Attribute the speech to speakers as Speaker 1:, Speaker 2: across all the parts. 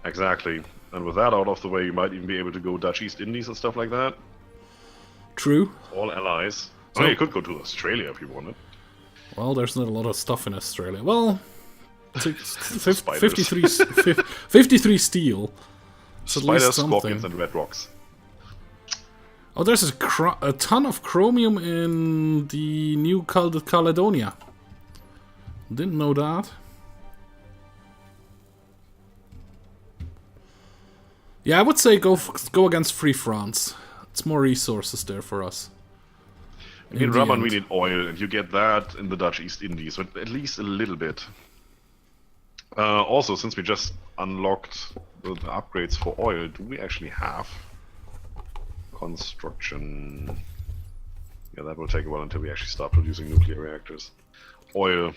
Speaker 1: Exactly. And with that out of the way, you might even be able to go Dutch East Indies and stuff like that.
Speaker 2: True.
Speaker 1: All allies.
Speaker 2: So,
Speaker 1: Oh, you could go to Australia if you wanted.
Speaker 2: well, there's not a lot of stuff in Australia. Well, 53 steel. It's at least
Speaker 1: Spiders,
Speaker 2: something.
Speaker 1: scorpions, and red rocks.
Speaker 2: Oh, there's a ton of chromium in the New Caledonia. Didn't know that. Yeah, I would say go against Free France. It's more resources there for us.
Speaker 1: We need rubber and we need oil, and you get that in the Dutch East Indies, so at least a little bit. Also, since we just unlocked the upgrades for oil, do we actually have construction? Yeah, that will take a while until we actually start producing nuclear reactors. Oil.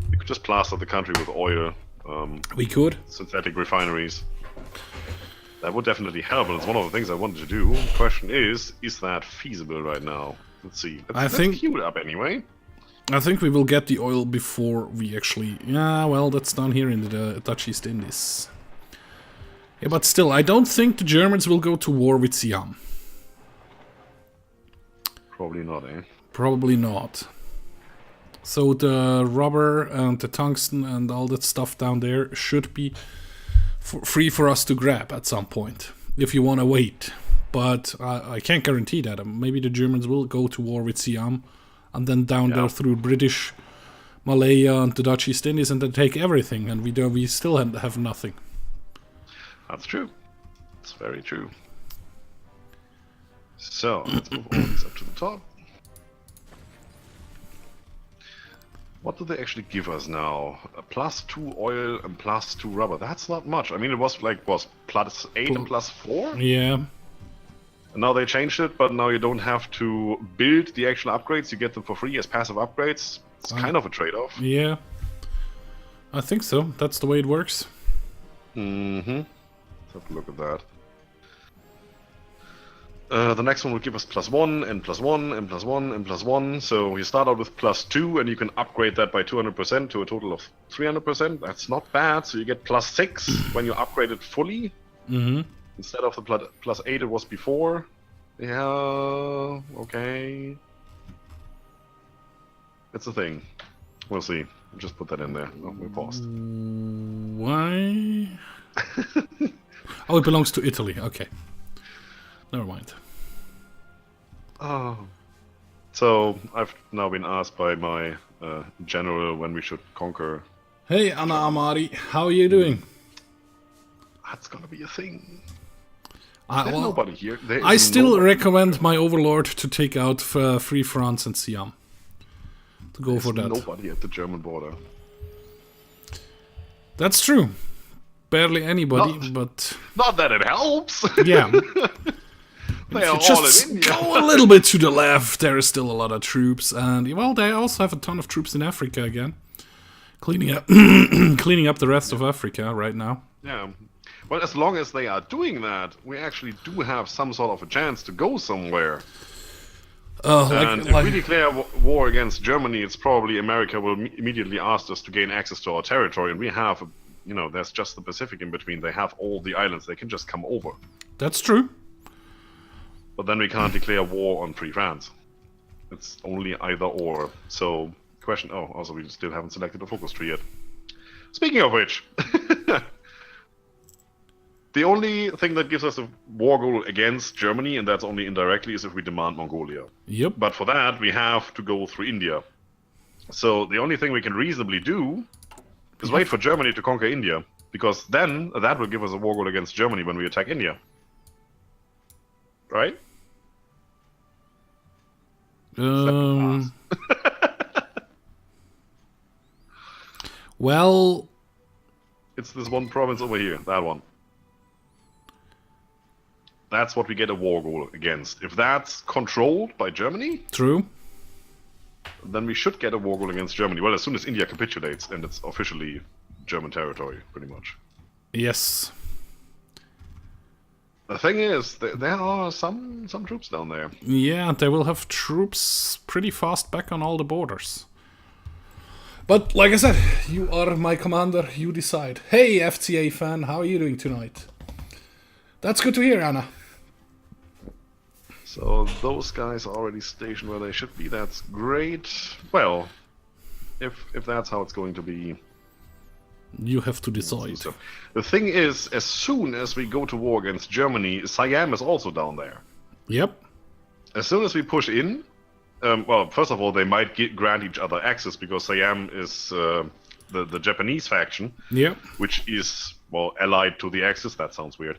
Speaker 1: We could just plaster the country with oil.
Speaker 2: We could.
Speaker 1: Synthetic refineries. That would definitely help, and it's one of the things I wanted to do. The question is that feasible right now? Let's see. Let's fuel up anyway.
Speaker 2: I think we will get the oil before we actually... Yeah, well, that's down here in the Dutch East Indies. Yeah, but still, I don't think the Germans will go to war with Siam.
Speaker 1: Probably not, eh?
Speaker 2: Probably not. So the rubber and the tungsten and all that stuff down there should be free for us to grab at some point, if you want to wait. But I can't guarantee that. Maybe the Germans will go to war with Siam and then down there through British Malaya and the Dutch East Indies and then take everything, and we still have nothing.
Speaker 1: That's true. It's very true. So, let's move all these up to the top. What do they actually give us now? +2 oil and +2 rubber. That's not much. I mean, it was like, +8 and +4?
Speaker 2: Yeah.
Speaker 1: And now they changed it, but now you don't have to build the actual upgrades. You get them for free as passive upgrades. It's kind of a trade-off.
Speaker 2: Yeah. I think so. That's the way it works.
Speaker 1: Mm-hmm. Let's have a look at that. The next one will give us +1 and +1 and +1 and +1. So you start out with +2 and you can upgrade that by 200% to a total of 300%. That's not bad. So you get +6 when you upgrade it fully.
Speaker 2: Mm-hmm.
Speaker 1: Instead of the +8 it was before. Yeah, okay. It's a thing. We'll see. I'll just put that in there. Oh, we paused.
Speaker 2: Why? Oh, it belongs to Italy. Okay. Never mind.
Speaker 1: Oh. So, I've now been asked by my general when we should conquer.
Speaker 2: Hey, Anna Amari, how are you doing?
Speaker 1: That's gonna be a thing.
Speaker 2: Well,
Speaker 1: There's nobody here.
Speaker 2: I still recommend my overlord to take out Free France and Siam. To go for that.
Speaker 1: Nobody at the German border.
Speaker 2: That's true. Barely anybody, but...
Speaker 1: Not that it helps!
Speaker 2: Yeah.
Speaker 1: They are all
Speaker 2: just
Speaker 1: in India.
Speaker 2: go a little bit to the left, there is still a lot of troops, and well, they also have a ton of troops in Africa again, cleaning up, cleaning up the rest of Africa right now.
Speaker 1: Yeah, well, as long as they are doing that, we actually do have some sort of a chance to go somewhere. And if we declare war against Germany, it's probably America will immediately ask us to gain access to our territory, and we have, you know, there's just the Pacific in between. They have all the islands; they can just come over.
Speaker 2: That's true.
Speaker 1: But then we can't declare war on Free France. It's only either or. So, question... Oh, also we still haven't selected a focus tree yet. Speaking of which... the only thing that gives us a war goal against Germany, and that's only indirectly, is if we demand Mongolia.
Speaker 2: Yep.
Speaker 1: But for that, we have to go through India. So the only thing we can reasonably do is wait for Germany to conquer India. Because then, that will give us a war goal against Germany when we attack India. Right?
Speaker 2: Well,
Speaker 1: it's this one province over here, that one. That's what we get a war goal against. If that's controlled by Germany,
Speaker 2: true.
Speaker 1: Then we should get a war goal against Germany. Well, as soon as India capitulates, and it's officially German territory, pretty much.
Speaker 2: Yes.
Speaker 1: The thing is, there are some troops down there.
Speaker 2: Yeah, they will have troops pretty fast back on all the borders. But like I said, you are my commander, you decide. Hey, FTA fan, how are you doing tonight? That's good to hear, Anna.
Speaker 1: So those guys are already stationed where they should be. That's great. Well, if that's how it's going to be,
Speaker 2: you have to decide.
Speaker 1: So, the thing is, as soon as we go to war against Germany, Siam is also down there.
Speaker 2: Yep.
Speaker 1: As soon as we push in, well, first of all, they might grant each other access because Siam is the Japanese faction,
Speaker 2: yep,
Speaker 1: which is, well, allied to the Axis. That sounds weird.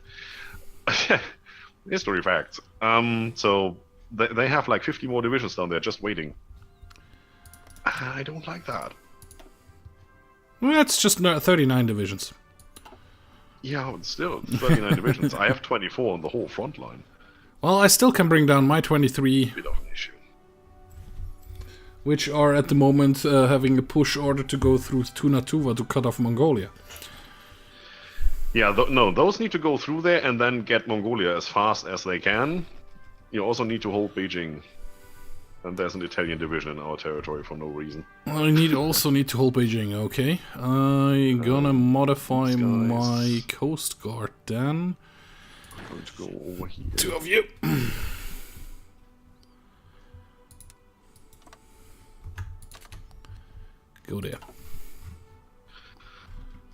Speaker 1: History facts. So they have like 50 more divisions down there just waiting. I don't like that.
Speaker 2: Well, that's just 39 divisions.
Speaker 1: Yeah, but still, 39 divisions. I have 24 on the whole front line.
Speaker 2: Well, I still can bring down my 23.
Speaker 1: Bit of an issue.
Speaker 2: Which are at the moment having a push order to go through Tunatuva to cut off Mongolia.
Speaker 1: Yeah, no, those need to go through there and then get Mongolia as fast as they can. You also need to hold Beijing. And there's an Italian division in our territory for no reason.
Speaker 2: I also need to hold Beijing, okay. I'm gonna modify my Coast Guard then.
Speaker 1: I'm going to go over here.
Speaker 2: 2 of you. Go there.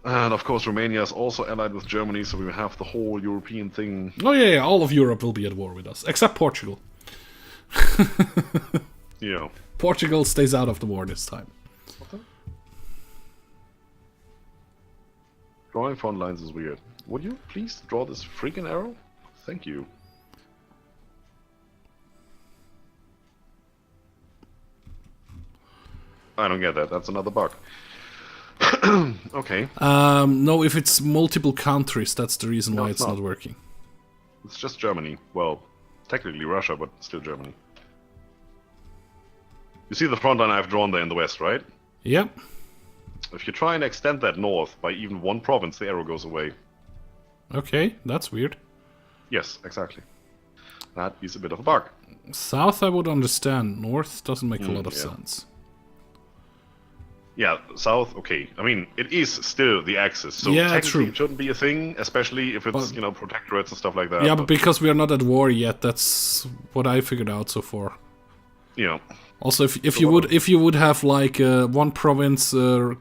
Speaker 1: And of course Romania is also allied with Germany, so we have the whole European thing.
Speaker 2: Oh yeah, all of Europe will be at war with us, except Portugal.
Speaker 1: Yeah.
Speaker 2: Portugal stays out of the war this time.
Speaker 1: Okay. Drawing front lines is weird. Would you please draw this freaking arrow? Thank you. I don't get that. That's another bug. Okay.
Speaker 2: No, if it's multiple countries, that's the reason why it's not working.
Speaker 1: It's just Germany. Well, technically Russia, but still Germany. You see the front line I've drawn there in the west, right?
Speaker 2: Yep.
Speaker 1: If you try and extend that north by even one province, the arrow goes away.
Speaker 2: Okay, that's weird.
Speaker 1: Yes, exactly. That is a bit of a bug.
Speaker 2: South I would understand. North doesn't make a lot of sense.
Speaker 1: Yeah, south, okay. I mean, it is still the Axis, so
Speaker 2: yeah,
Speaker 1: technically
Speaker 2: true.
Speaker 1: It shouldn't be a thing, especially if it's, protectorates and stuff like that.
Speaker 2: Yeah, but because we are not at war yet, that's what I figured out so far.
Speaker 1: Yeah.
Speaker 2: Also, if you would have like one province,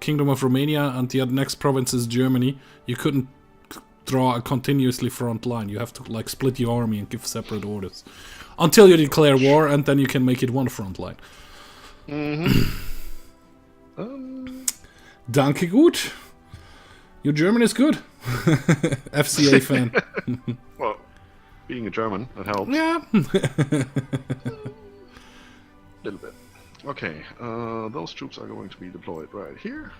Speaker 2: Kingdom of Romania, and the next province is Germany, you couldn't draw a continuously front line. You have to like split your army and give separate orders until you declare war, and then you can make it one front line. Danke gut. Your German is good. FCA fan.
Speaker 1: Well, being a German, that helps.
Speaker 2: Yeah.
Speaker 1: Little bit. Okay, those troops are going to be deployed right here.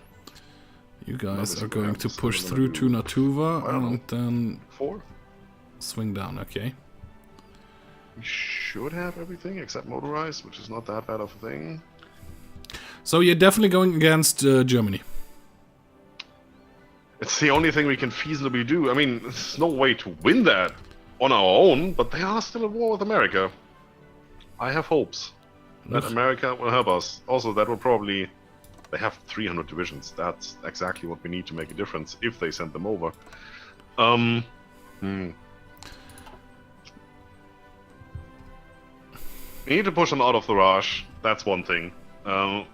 Speaker 2: You guys are going to push through to Natuva and then
Speaker 1: 4.
Speaker 2: swing down, okay.
Speaker 1: We should have everything except motorized, which is not that bad of a thing.
Speaker 2: So you're definitely going against Germany.
Speaker 1: It's the only thing we can feasibly do. I mean, there's no way to win that on our own, but they are still at war with America. I have hopes that America will help us. Also, that will probably... They have 300 divisions. That's exactly what we need to make a difference if they send them over. We need to push them out of the rush. That's one thing.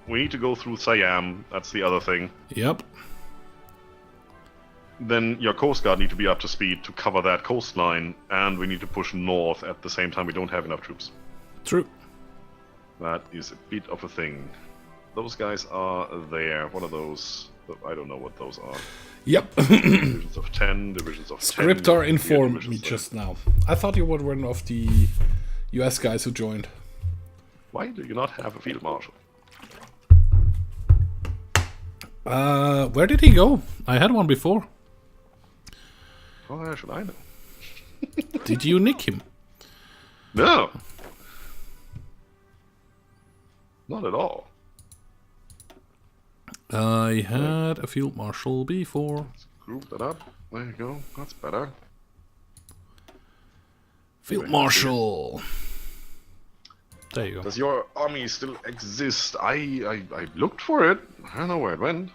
Speaker 1: We need to go through Siam. That's the other thing.
Speaker 2: Yep.
Speaker 1: Then your Coast Guard need to be up to speed to cover that coastline, and we need to push north at the same time. We don't have enough troops.
Speaker 2: True.
Speaker 1: That is a bit of a thing. Those guys are there. What are those? I don't know what those are.
Speaker 2: Yep.
Speaker 1: Divisions of 10, divisions of 10.
Speaker 2: Scryptar informed me just now. I thought you were one of the US guys who joined.
Speaker 1: Why do you not have a field marshal?
Speaker 2: Where did he go? I had one before.
Speaker 1: Oh, how should I know?
Speaker 2: Did you nick him?
Speaker 1: No. Not at all.
Speaker 2: I had a field marshal before.
Speaker 1: Let's group that up. There you go. That's better.
Speaker 2: Field marshal. There you go.
Speaker 1: Does your army still exist? I looked for it. I don't know where it went.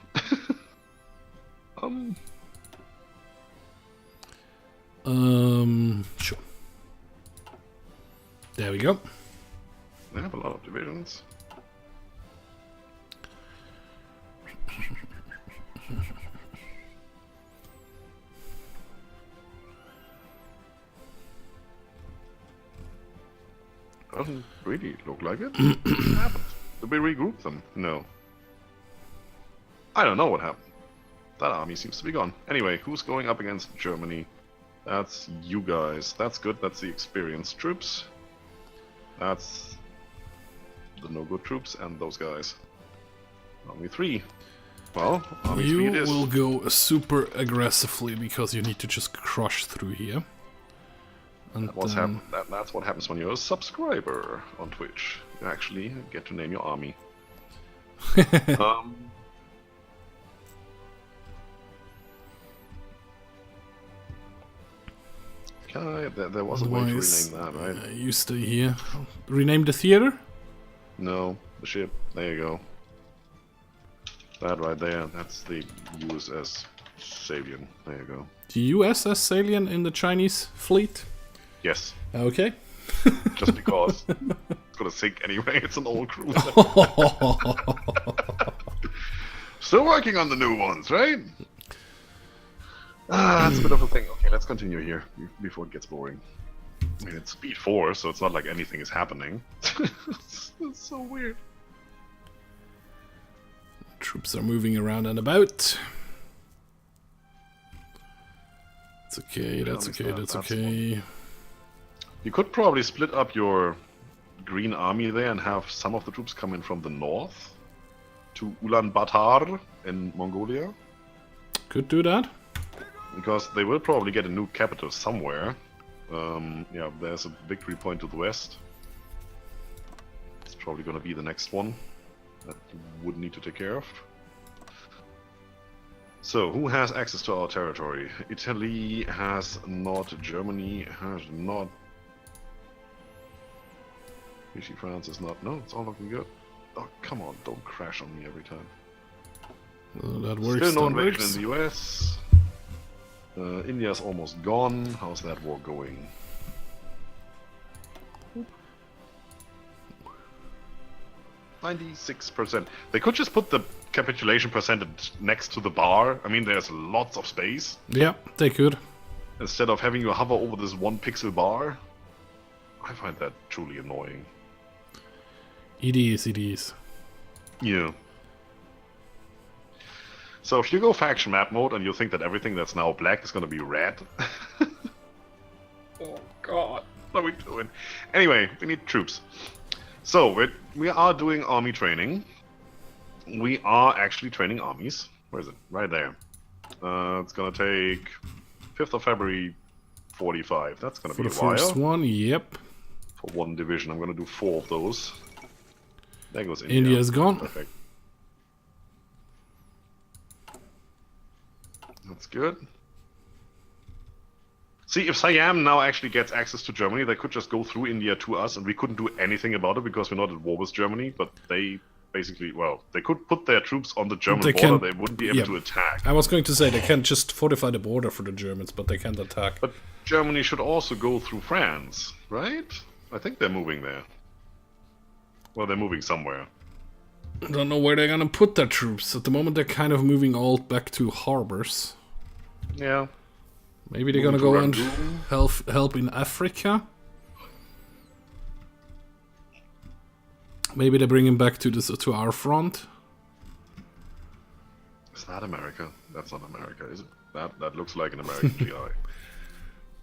Speaker 2: Sure. There we go.
Speaker 1: They have a lot of divisions. Doesn't really look like it. What happened? Did we regroup them? No. I don't know what happened. That army seems to be gone. Anyway, who's going up against Germany? That's you guys. That's good. That's the experienced troops. That's the no-good troops and those guys. Army 3. Well, Army 3 it is.
Speaker 2: You will go super aggressively because you need to just crush through here. And
Speaker 1: that's what happens when you're a subscriber on Twitch. You actually get to name your army. There was a way to rename that, right?
Speaker 2: You stay here. Rename the theater?
Speaker 1: No, the ship. There you go. That right there, that's the USS Salient. There you go.
Speaker 2: The USS Salient in the Chinese fleet?
Speaker 1: Yes.
Speaker 2: Okay.
Speaker 1: Just because. It's gonna sink anyway, it's an old cruiser. Still working on the new ones, right? That's a bit of a thing. Okay, let's continue here before it gets boring. I mean, it's speed 4, so it's not like anything is happening. It's so weird.
Speaker 2: Troops are moving around and about. It's okay, that's okay, that's okay.
Speaker 1: You could probably split up your green army there and have some of the troops come in from the north to Ulaanbaatar in Mongolia.
Speaker 2: Could do that.
Speaker 1: Because they will probably get a new capital somewhere. Yeah, there's a victory point to the west. It's probably going to be the next one that you would need to take care of. So, who has access to our territory? Italy has not, Germany has not. Vichy France is not. No, it's all looking good. Oh, come on, don't crash on me every time.
Speaker 2: That works.
Speaker 1: Still no invasion in the US. India's almost gone. How's that war going? Oop. 96%. They could just put the capitulation percentage next to the bar. I mean, there's lots of space.
Speaker 2: Yeah, they could.
Speaker 1: Instead of having you hover over this 1 pixel bar. I find that truly annoying.
Speaker 2: It is, it is.
Speaker 1: Yeah. So if you go faction map mode and you think that everything that's now black is going to be red. Oh god, what are we doing? Anyway, we need troops. So we are doing army training. We are actually training armies. Where is it? Right there. It's going to take 5th of February 45. That's going to be a while.
Speaker 2: For the first one, yep.
Speaker 1: For 1 division, I'm going to do 4 of those. There goes India.
Speaker 2: India's gone.
Speaker 1: Perfect. That's good. See, if Siam now actually gets access to Germany, they could just go through India to us, and we couldn't do anything about it because we're not at war with Germany, but they basically, well, they could put their troops on the German border, they wouldn't be able to attack.
Speaker 2: I was going to say, they can't just fortify the border for the Germans, but they can't attack.
Speaker 1: But Germany should also go through France, right? I think they're moving there. Well, they're moving somewhere.
Speaker 2: I don't know where they're gonna put their troops. At the moment, they're kind of moving all back to harbors.
Speaker 1: Yeah.
Speaker 2: Maybe they're gonna go and help in Africa. Maybe they bring him back to our front.
Speaker 1: Is that America? That's not America, is it? That looks like an American GI.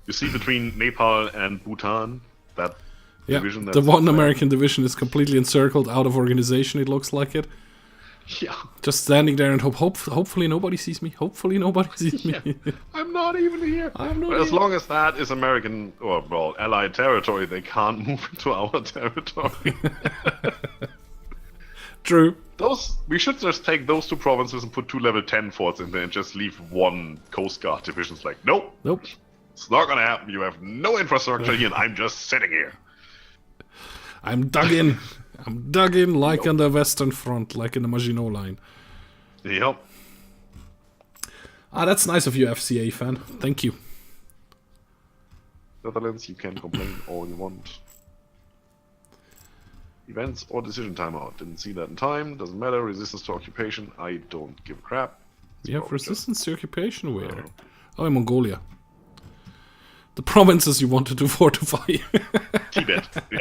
Speaker 1: You see between Nepal and Bhutan, that division.
Speaker 2: The one American division is completely encircled, out of organization. It looks like it.
Speaker 1: Yeah.
Speaker 2: Just standing there and hopefully nobody sees me. Hopefully nobody sees me.
Speaker 1: Yeah. I'm not even here. But as long as that is American or well Allied territory, they can't move into our territory.
Speaker 2: True.
Speaker 1: We should just take those 2 provinces and put 2 level 10 forts in there and just leave 1 Coast Guard division. It's like, nope.
Speaker 2: Nope.
Speaker 1: It's not gonna happen. You have no infrastructure here and I'm just sitting here.
Speaker 2: I'm dug in. I'm dug in like on the Western Front, like in the Maginot Line.
Speaker 1: Yep.
Speaker 2: Ah, that's nice of you, FCA fan. Thank you.
Speaker 1: Netherlands, you can complain all you want. Events or decision timeout. Didn't see that in time. Doesn't matter. Resistance to occupation. I don't give a crap.
Speaker 2: You have resistance to occupation where? Oh, in Mongolia. The provinces you wanted to fortify.
Speaker 1: Tibet. Yeah.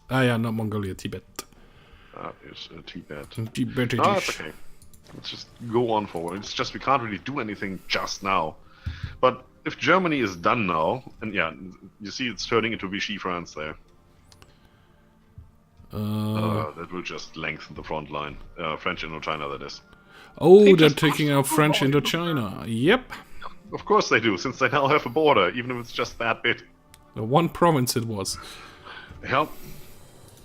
Speaker 2: Ah, yeah, not Mongolia, Tibet.
Speaker 1: It's Tibet.
Speaker 2: Tibet.
Speaker 1: No, that's okay. Let's just go on forward. It's just we can't really do anything just now. But if Germany is done now, and yeah, you see it's turning into Vichy France there. That will just lengthen the front line. French Indochina, that is.
Speaker 2: Oh, they're taking out French Indochina. Yep.
Speaker 1: Of course they do, since they now have a border, even if it's just that bit.
Speaker 2: The one province it was.
Speaker 1: Yeah.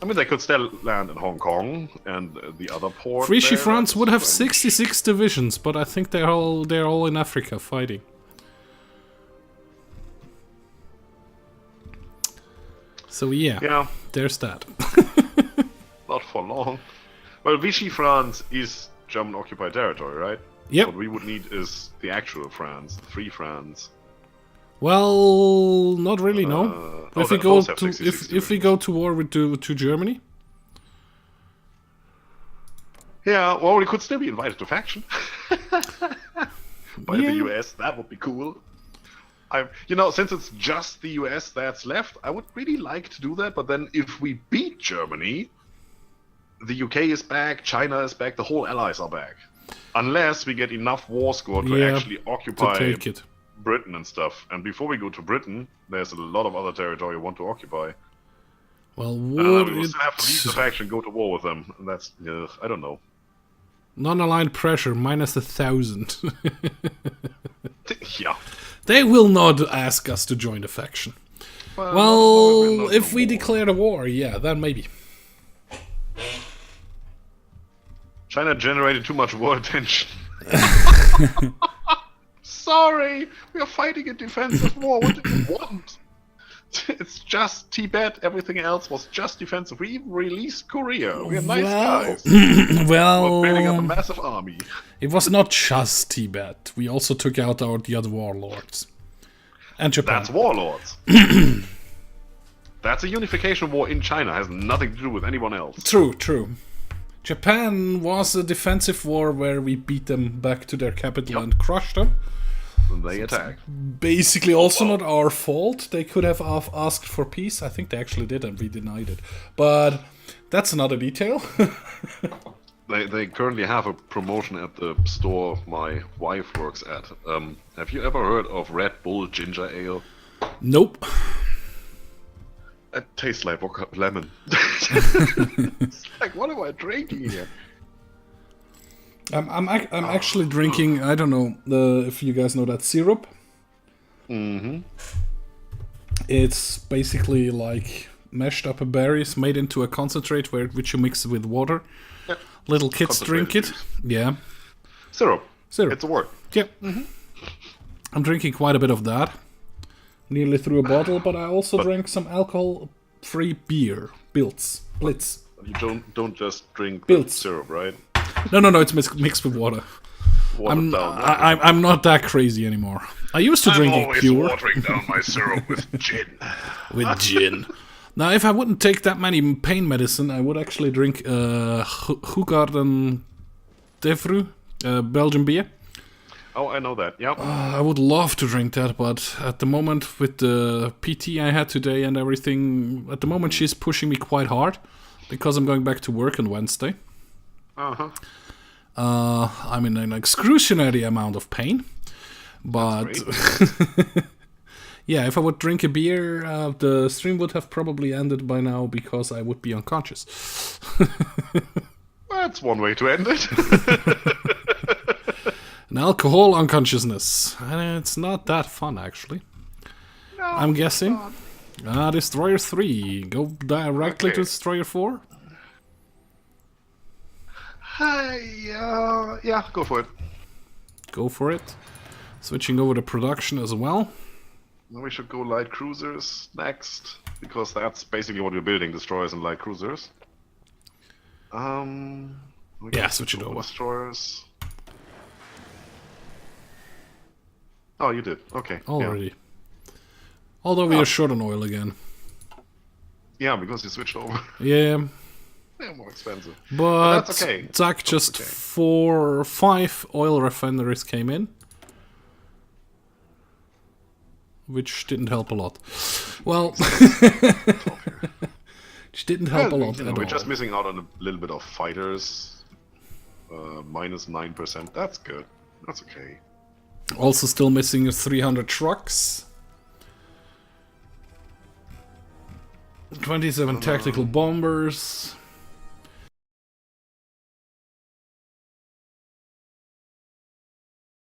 Speaker 1: I mean, they could still land in Hong Kong and the other port.
Speaker 2: Vichy France would have 66 divisions, but I think they're all in Africa fighting. So yeah, there's that.
Speaker 1: Not for long. Well, Vichy France is German occupied territory, right?
Speaker 2: Yep.
Speaker 1: What we would need is the actual France, the Free France.
Speaker 2: Well, not really. No. If we go to war with to Germany.
Speaker 1: Yeah. Well, we could still be invited to faction by the US. That would be cool. Since it's just the US that's left, I would really like to do that. But then, if we beat Germany, the UK is back, China is back, the whole Allies are back. Unless we get enough war score to actually occupy Britain and stuff. And before we go to Britain, there's a lot of other territory we want to occupy.
Speaker 2: Well,
Speaker 1: we will still have to leave the faction, go to war with them. And that's, I don't know.
Speaker 2: Non-aligned pressure, minus 1,000.
Speaker 1: Yeah.
Speaker 2: They will not ask us to join the faction. Well, if we declare the war, yeah, then maybe.
Speaker 1: China generated too much war attention. Sorry, we are fighting a defensive war. What do you want? It's just Tibet. Everything else was just defensive. We even released Korea. We are nice guys.
Speaker 2: Well,
Speaker 1: we're building up a massive army.
Speaker 2: It was not just Tibet. We also took out the other warlords. And Japan.
Speaker 1: That's warlords. That's a unification war in China. Has nothing to do with anyone else.
Speaker 2: True. Japan was a defensive war where we beat them back to their capital and crushed them.
Speaker 1: And they attacked.
Speaker 2: Basically also not our fault. They could have asked for peace. I think they actually did and we denied it. But that's another detail.
Speaker 1: They currently have a promotion at the store my wife works at. Have you ever heard of Red Bull Ginger Ale?
Speaker 2: Nope.
Speaker 1: It tastes like lemon. It's like, what am I drinking here?
Speaker 2: I'm actually drinking, I don't know if you guys know that syrup.
Speaker 1: Mm-hmm.
Speaker 2: It's basically like mashed up berries made into a concentrate which you mix with water.
Speaker 1: Yep.
Speaker 2: Little kids drink it. Yeah.
Speaker 1: Syrup. It's a word.
Speaker 2: Yeah. Mm-hmm. I'm drinking quite a bit of that. Nearly through a bottle, but I also drank some alcohol-free beer. Blitz.
Speaker 1: You don't just drink syrup, right?
Speaker 2: No, it's mixed with water. I'm not that crazy anymore. I used to drink it pure.
Speaker 1: I'm always watering down my syrup with gin.
Speaker 2: With gin. Now, if I wouldn't take that many pain medicine, I would actually drink Hoegaarden Devru, Belgian beer.
Speaker 1: Oh, I know that, yeah.
Speaker 2: I would love to drink that, but at the moment, with the PT I had today and everything, at the moment she's pushing me quite hard, because I'm going back to work on Wednesday.
Speaker 1: Uh-huh.
Speaker 2: I'm in an excruciating amount of pain, but... yeah, if I would drink a beer, the stream would have probably ended by now, because I would be unconscious.
Speaker 1: That's one way to end it.
Speaker 2: An alcohol unconsciousness. And it's not that fun, actually.
Speaker 1: No,
Speaker 2: I'm guessing. Destroyer 3. Go directly to Destroyer 4.
Speaker 1: Yeah, go for it.
Speaker 2: Go for it. Switching over to production as well.
Speaker 1: We should go light cruisers next. because that's basically what we're building: destroyers and light cruisers.
Speaker 2: Yeah, switch it over.
Speaker 1: Destroyers. Oh, you did. Okay.
Speaker 2: Already.
Speaker 1: Yeah.
Speaker 2: Although we are short on oil again.
Speaker 1: Yeah, because you switched over.
Speaker 2: Yeah.
Speaker 1: They're more expensive.
Speaker 2: But
Speaker 1: that's okay.
Speaker 2: Zach, just 4 or 5 oil refineries came in. Which didn't help a lot. Well, which didn't help a lot at all.
Speaker 1: We're just missing out on a little bit of fighters. Minus 9%. That's good. That's okay.
Speaker 2: Also still missing 300 trucks. 27 tactical bombers.